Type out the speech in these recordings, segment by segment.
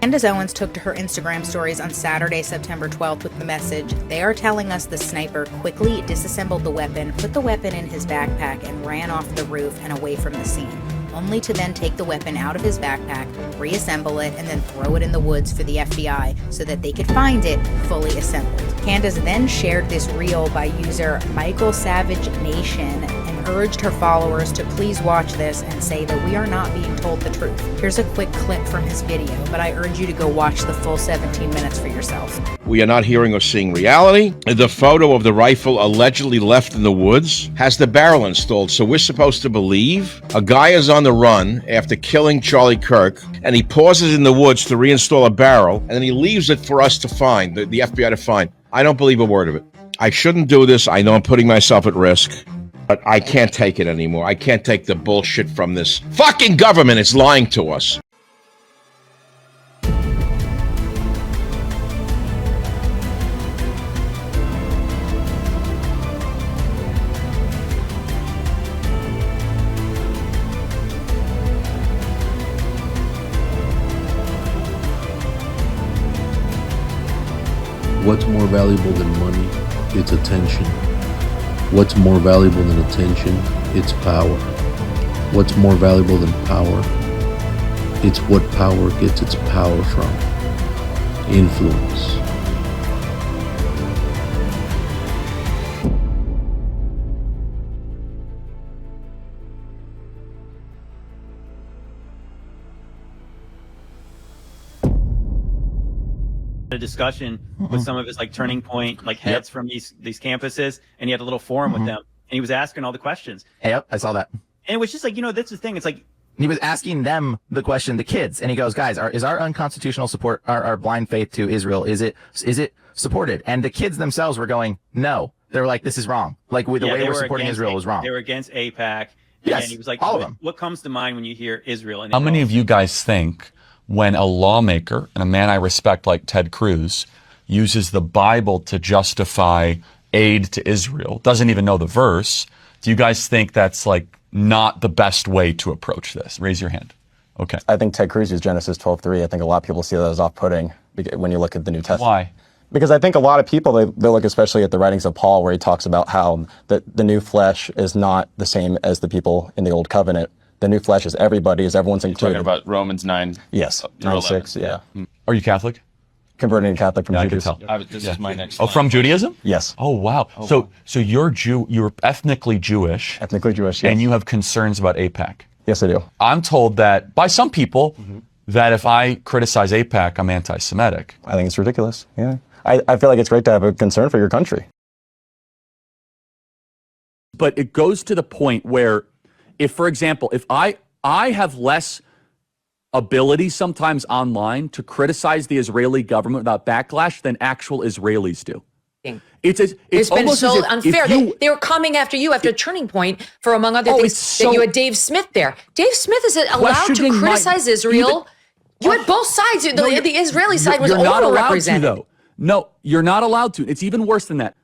Candace Owens took to her Instagram stories on Saturday, September 12th with the message, "They are telling us the sniper quickly disassembled the weapon, put the weapon in his backpack, and ran off the roof and away from the scene, only to then take the weapon out of his backpack, reassemble it, and then throw it in the woods for the FBI so that they could find it fully assembled." Candace then shared this reel by user Michael Savage Nation and urged her followers to please watch this and say that we are not being told the truth. Here's a quick clip from his video, but I urge you to go watch the full 17 minutes for yourself. We are not hearing or seeing reality. The photo of the rifle allegedly left in the woods has the barrel installed, so we're supposed to believe a guy is on the run after killing Charlie Kirk, and he pauses in the woods to reinstall a barrel, and then he leaves it for us to find, the FBI to find. I don't believe a word of it. I shouldn't do this. I know I'm putting myself at risk, but I can't take it anymore. I can't take the bullshit from this fucking government. It's lying to us. What's more valuable than money? It's attention. What's more valuable than attention? It's power. What's more valuable than power? It's what power gets its power from. Influence. A discussion with some of his like turning point like heads from these campuses, and he had a little forum with them, and he was asking all the questions. Yep, I saw that. And it was just like, that's the thing. It's like he was asking them the question, the kids, and he goes, "Guys, is our unconstitutional support, our blind faith to Israel, is it supported?" And the kids themselves were going, "No." They were like, "This is wrong. Like the way we're supporting Israel is wrong." They were against AIPAC. Yes, and he was like, all of them. What comes to mind when you hear Israel? And how many of you guys think when a lawmaker and a man I respect like Ted Cruz uses the Bible to justify aid to Israel, doesn't even know the verse, do you guys think that's like not the best way to approach this? Raise your hand. Okay. I think Ted Cruz used Genesis 12:3. I think a lot of people see that as off-putting when you look at the New Testament. Why? Because I think a lot of people, they look especially at the writings of Paul, where he talks about how the new flesh is not the same as the people in the old covenant. The new flesh is everybody, is everyone's included. Talking about Romans 9. Yes, 9:6, yeah. Are you Catholic? Converting Catholic from Judaism. I can tell. This is my next Oh, from Judaism? Yes. Oh, wow. So you're ethnically Jewish. Ethnically Jewish, yes. And you have concerns about AIPAC. Yes, I do. I'm told that by some people that if I criticize AIPAC, I'm anti-Semitic. I think it's ridiculous, yeah. I feel like it's great to have a concern for your country. But it goes to the point where if, for example, if I have less ability sometimes online to criticize the Israeli government without backlash than actual Israelis do. It's been so unfair. They were coming after you after Turning Point for, among other things, that you had Dave Smith there. Dave Smith is allowed to criticize Israel. You had both sides. The Israeli side was overrepresented. No, you're not allowed to. It's even worse than that.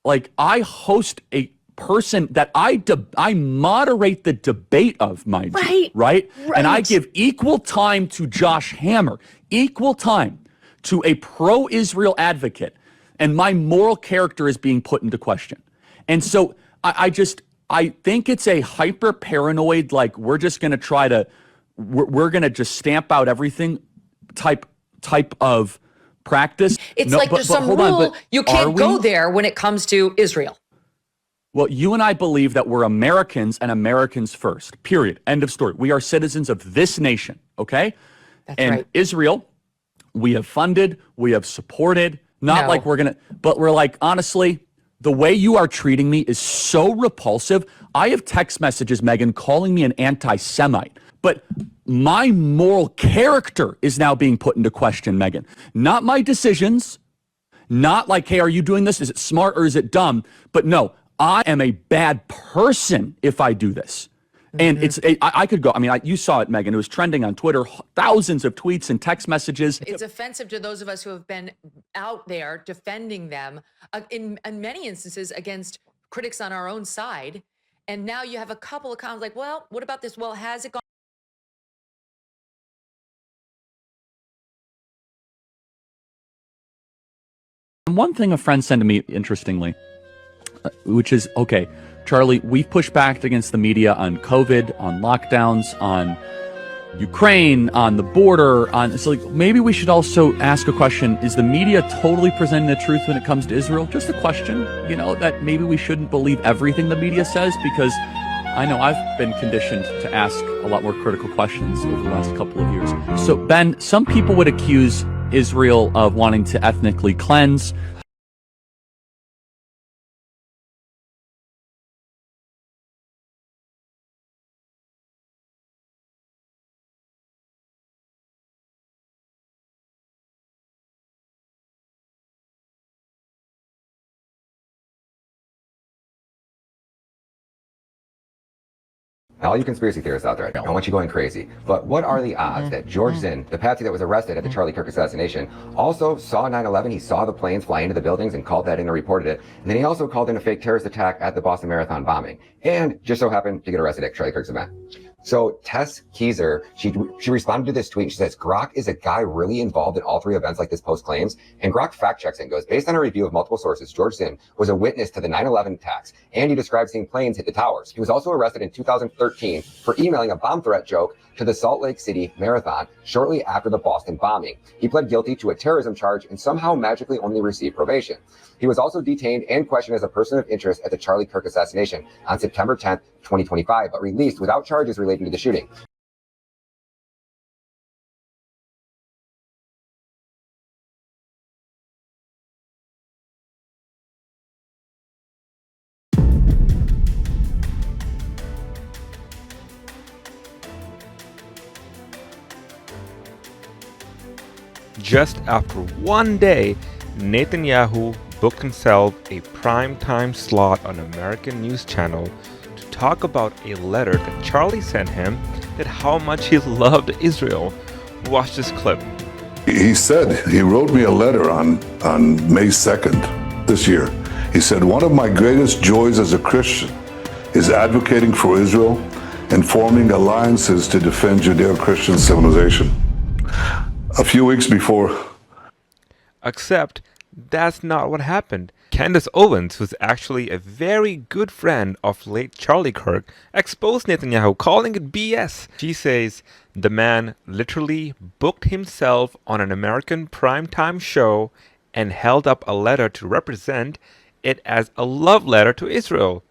Like, I host a person that I moderate the debate of, mind you, right? And I give equal time to Josh Hammer, equal time to a pro-Israel advocate, and my moral character is being put into question. And so I think it's a hyper paranoid, like we're just going to try to, we're going to just stamp out everything type of practice. It's there's some rule you can't go there when it comes to Israel. Well, you and I believe that we're Americans and Americans first, period. End of story. We are citizens of this nation, okay? That's right. Israel, we have funded, we have supported, not like we're going to, but we're like, honestly, the way you are treating me is so repulsive. I have text messages, Megan, calling me an anti-Semite, but my moral character is now being put into question, Megan. Not my decisions, not like, hey, are you doing this? Is it smart or is it dumb? But no, I am a bad person if I do this. And I could go, I mean, you saw it, Megan. It was trending on Twitter, thousands of tweets and text messages. It's offensive to those of us who have been out there defending them in many instances against critics on our own side. And now you have a couple of comments like, well, what about this? Well, has it gone? And one thing a friend sent to me, interestingly, which is, okay, Charlie, we've pushed back against the media on COVID, on lockdowns, on Ukraine, on the border, on, so like, maybe we should also ask a question. Is the media totally presenting the truth when it comes to Israel? Just a question, you know, that maybe we shouldn't believe everything the media says, because I know I've been conditioned to ask a lot more critical questions over the last couple of years. So Ben, some people would accuse Israel of wanting to ethnically cleanse. All you conspiracy theorists out there, I don't want you going crazy, but what are the odds that George Zinn, the patsy that was arrested at the Charlie Kirk assassination, also saw 9/11, he saw the planes fly into the buildings and called that in and reported it, and then he also called in a fake terrorist attack at the Boston Marathon bombing, and just so happened to get arrested at Charlie Kirk's event. So Tess Keyser, she responded to this tweet. She says, Grok is a guy really involved in all three events like this post claims. And Grok fact checks and goes, based on a review of multiple sources, George Zinn was a witness to the 9/11 attacks, and he described seeing planes hit the towers. He was also arrested in 2013 for emailing a bomb threat joke to the Salt Lake City Marathon shortly after the Boston bombing. He pled guilty to a terrorism charge and somehow magically only received probation. He was also detained and questioned as a person of interest at the Charlie Kirk assassination on September 10th, 2025, but released without charges relating to the shooting. Just after one day, Netanyahu booked himself a primetime slot on American news channel to talk about a letter that Charlie sent him that how much he loved Israel. Watch this clip. He said, he wrote me a letter on May 2nd this year. He said, one of my greatest joys as a Christian is advocating for Israel and forming alliances to defend Judeo-Christian civilization. A few weeks before. Except that's not what happened. Candace Owens, who's actually a very good friend of late Charlie Kirk, exposed Netanyahu, calling it BS. She says the man literally booked himself on an American primetime show and held up a letter to represent it as a love letter to Israel.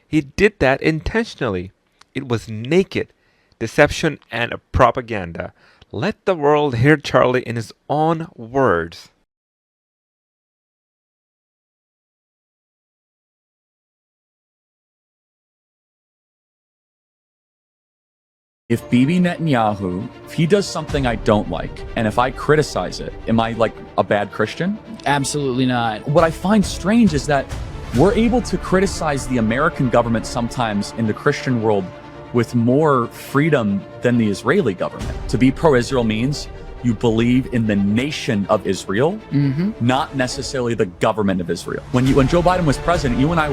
He did that intentionally. It was naked deception and propaganda. Let the world hear Charlie in his own words. If Bibi Netanyahu, if he does something I don't like, and if I criticize it, am I like a bad Christian? Absolutely not. What I find strange is that we're able to criticize the American government sometimes in the Christian world with more freedom than the Israeli government. To be pro-Israel means you believe in the nation of Israel, not necessarily the government of Israel. When Joe Biden was president, you and I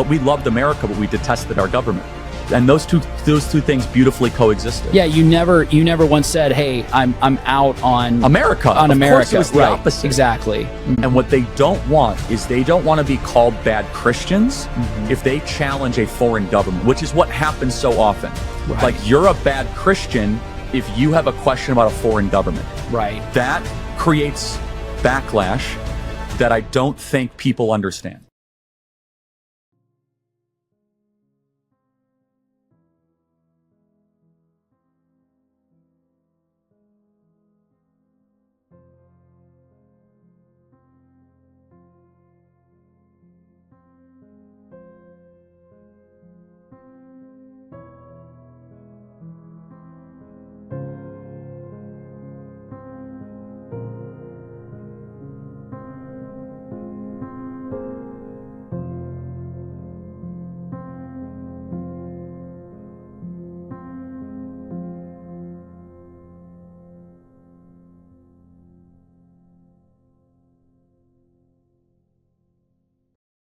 we loved America, but we detested our government. And those two things beautifully coexisted. Yeah, you never once said, "Hey, I'm out on America." On of America, course it was the opposite. Exactly. And what they don't want is they don't want to be called bad Christians if they challenge a foreign government, which is what happens so often. Right. Like you're a bad Christian if you have a question about a foreign government. Right. That creates backlash that I don't think people understand.